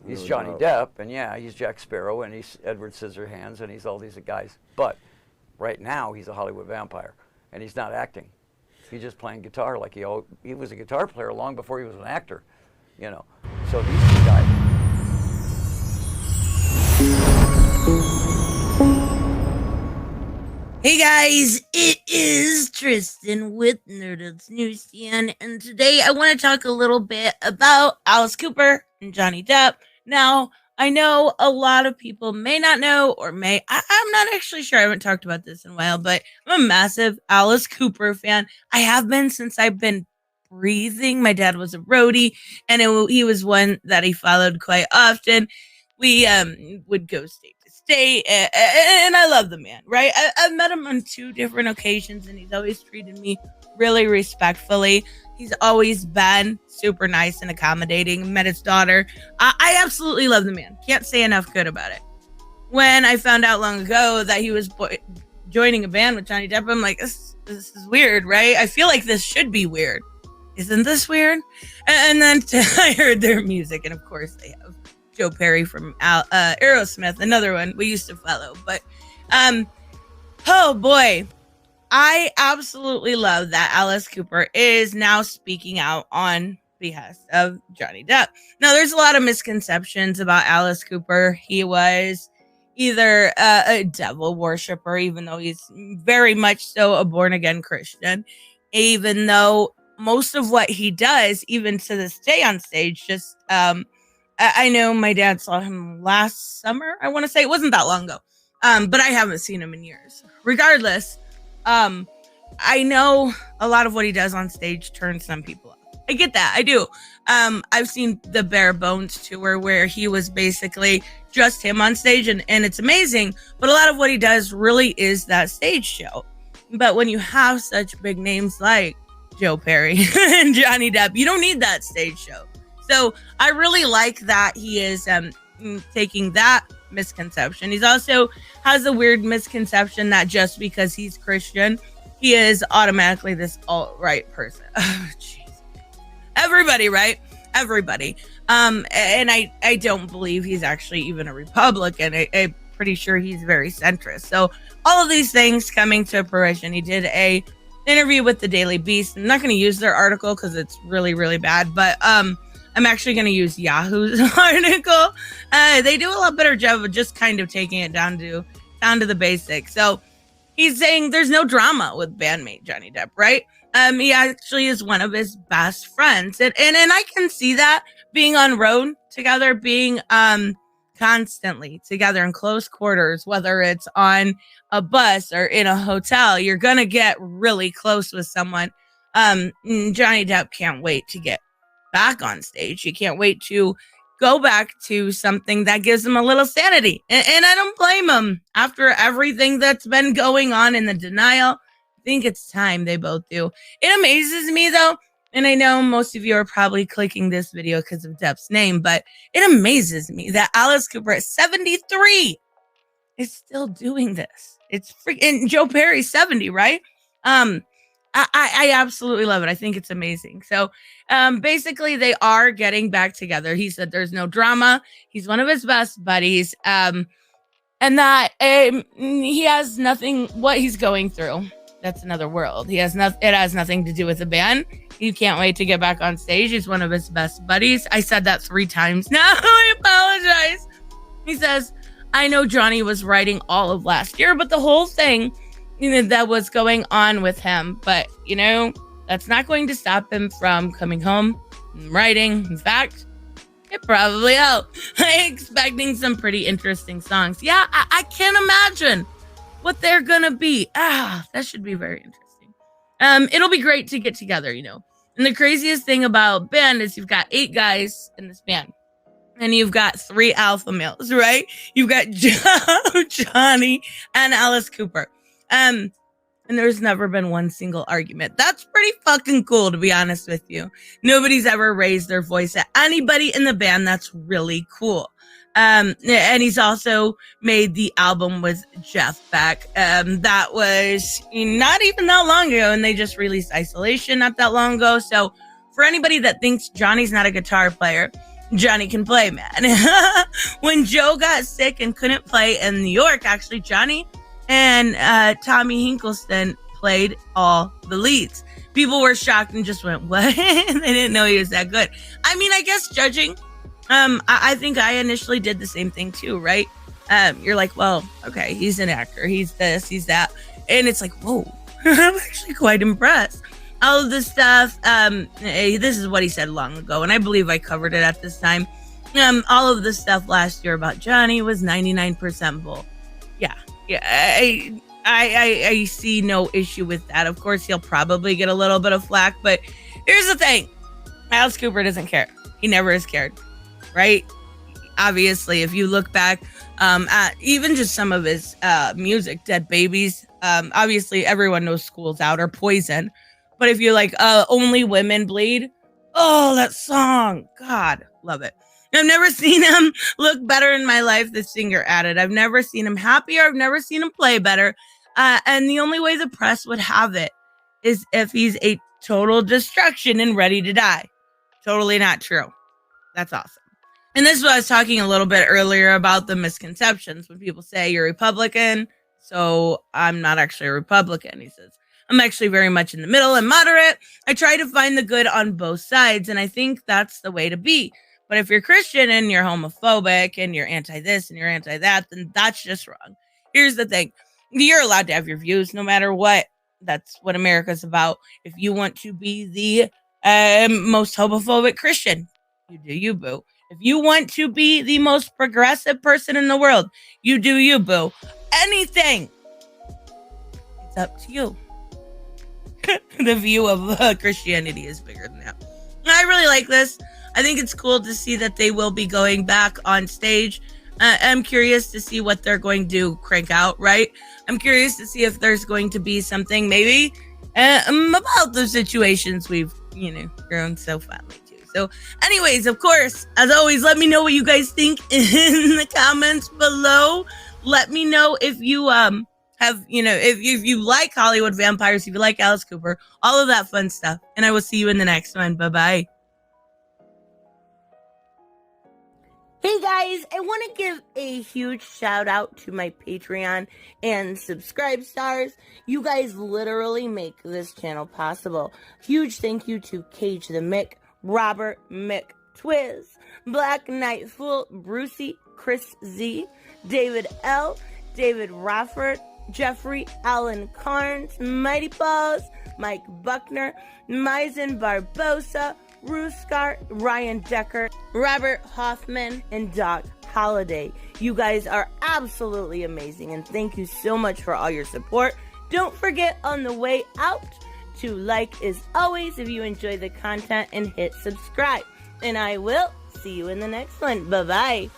He's Johnny Depp, and yeah, he's Jack Sparrow, and he's Edward Scissorhands, and he's all these guys. But right now, he's a Hollywood vampire, and he's not acting. He's just playing guitar like he was a guitar player long before he was an actor, you know. So these two guys. Hey guys, it is Tristan with NewsStand, and today I want to talk a little bit about Alice Cooper and Johnny Depp. Now, I know a lot of people may not know, or I'm not actually sure, I haven't talked about this in a while, but I'm a massive Alice Cooper fan. I have been since I've been breathing. My dad was a roadie, and he was one that he followed quite often. We would go state to state, and I love the man, right? I've met him on 2 different occasions, and he's always treated me really respectfully. He's always been super nice and accommodating. Met his daughter. I absolutely love the man. Can't say enough good about it. When I found out long ago that he was joining a band with Johnny Depp, I'm like, this is weird, right? I feel like this should be weird. Isn't this weird? And then I heard their music, and of course they have Joe Perry from Aerosmith, another one we used to follow. But, oh boy. I absolutely love that Alice Cooper is now speaking out on behest of Johnny Depp. Now, there's a lot of misconceptions about Alice Cooper. He was either a devil worshiper, even though he's very much so a born-again Christian, even though most of what he does, even to this day on stage, just, I know my dad saw him last summer, I want to say. It wasn't that long ago, but I haven't seen him in years. Regardless, I know a lot of what he does on stage turns some people off. I get that. I do. I've seen the Bare Bones tour where he was basically just him on stage, and it's amazing. But a lot of what he does really is that stage show. But when you have such big names like Joe Perry and Johnny Depp, you don't need that stage show. So I really like that he is taking that misconception. He's also has a weird misconception that just because he's Christian, he is automatically this alt-right person. Oh, jeez. Everybody, right? Everybody. And I don't believe he's actually even a Republican. I'm pretty sure he's very centrist. So all of these things coming to fruition. He did a interview with the Daily Beast. I'm not going to use their article because it's really, really bad, but I'm actually going to use Yahoo's article. They do a lot better job of just kind of taking it down to the basics. So he's saying there's no drama with bandmate Johnny Depp, right? He actually is one of his best friends. And I can see that being on road together, being constantly together in close quarters, whether it's on a bus or in a hotel, you're going to get really close with someone. Johnny Depp can't wait to get back on stage. You can't wait to go back to something that gives him a little sanity. And I don't blame him. After everything that's been going on in the denial, I think it's time they both do. It amazes me, though, and I know most of you are probably clicking this video because of Depp's name, but it amazes me that Alice Cooper at 73 is still doing this. It's freaking Joe Perry, 70, right? I absolutely love it. I think it's amazing. So basically, they are getting back together. He said there's no drama. He's one of his best buddies. And that he has nothing, what he's going through, that's another world. It has nothing to do with the band. He can't wait to get back on stage. He's one of his best buddies. I said that 3 times now. I apologize. He says, I know Johnny was writing all of last year, but the whole thing that was going on with him, but that's not going to stop him from coming home and writing. In fact, it probably helped. I'm expecting some pretty interesting songs. Yeah, I can't imagine what they're gonna be. That should be very interesting. It'll be great to get together, And the craziest thing about band is you've got 8 guys in this band. And you've got 3 alpha males, right? You've got Joe, Johnny, and Alice Cooper. And there's never been one single argument. That's pretty fucking cool, to be honest with you. Nobody's ever raised their voice at anybody in the band. That's really cool. And he's also made the album with Jeff Beck. That was not even that long ago, and they just released Isolation not that long ago. So for anybody that thinks Johnny's not a guitar player, Johnny can play, man. When Joe got sick and couldn't play in New York, actually, Johnny and Tommy Hinkelston played all the leads. People were shocked and just went, what? They didn't know he was that good. I mean, I guess judging, I think I initially did the same thing too, right? You're like, well, okay, he's an actor. He's this, he's that. And it's like, whoa, I'm actually quite impressed. All of this stuff, this is what he said long ago, and I believe I covered it at this time. All of this stuff last year about Johnny was 99% bull. Yeah, I see no issue with that. Of course, he'll probably get a little bit of flack, but here's the thing. Alice Cooper doesn't care. He never has cared, right? Obviously, if you look back at even just some of his music, Dead Babies, obviously everyone knows School's Out or Poison. But if you're like, Only Women Bleed, oh, that song, God, love it. I've never seen him look better in my life, the singer added. I've never seen him happier. I've never seen him play better. And the only way the press would have it is if he's a total destruction and ready to die. Totally not true. That's awesome. And this is what I was talking a little bit earlier about the misconceptions. When people say you're Republican, so I'm not actually a Republican, he says. I'm actually very much in the middle and moderate. I try to find the good on both sides, and I think that's the way to be. But if you're Christian and you're homophobic and you're anti this and you're anti that, then that's just wrong. Here's the thing. You're allowed to have your views no matter what. That's what America's about. If you want to be the most homophobic Christian, you do you, boo. If you want to be the most progressive person in the world, you do you, boo. Anything. It's up to you. The view of Christianity is bigger than that. I really like this. I think it's cool to see that they will be going back on stage. I'm curious to see what they're going to crank out, right? I'm curious to see if there's going to be something maybe about the situations we've, grown so fondly to. So anyways, of course, as always, let me know what you guys think in the comments below. Let me know if you if you like Hollywood vampires, if you like Alice Cooper, all of that fun stuff. And I will see you in the next one. Bye-bye. Hey guys, I want to give a huge shout out to my Patreon and subscribe stars. You guys literally make this channel possible. Huge thank you to Cage the Mick, Robert Mick Twiz, Black Knight Fool, Brucey, Chris Z, David L, David Rafford, Jeffrey Allen Carnes, Mighty Balls, Mike Buckner, Maizen Barbosa, Ruskart, Ryan Decker, Robert Hoffman, and Doc Holliday. You guys are absolutely amazing, and thank you so much for all your support. Don't forget on the way out to like as always if you enjoy the content and hit subscribe. And I will see you in the next one. Bye-bye.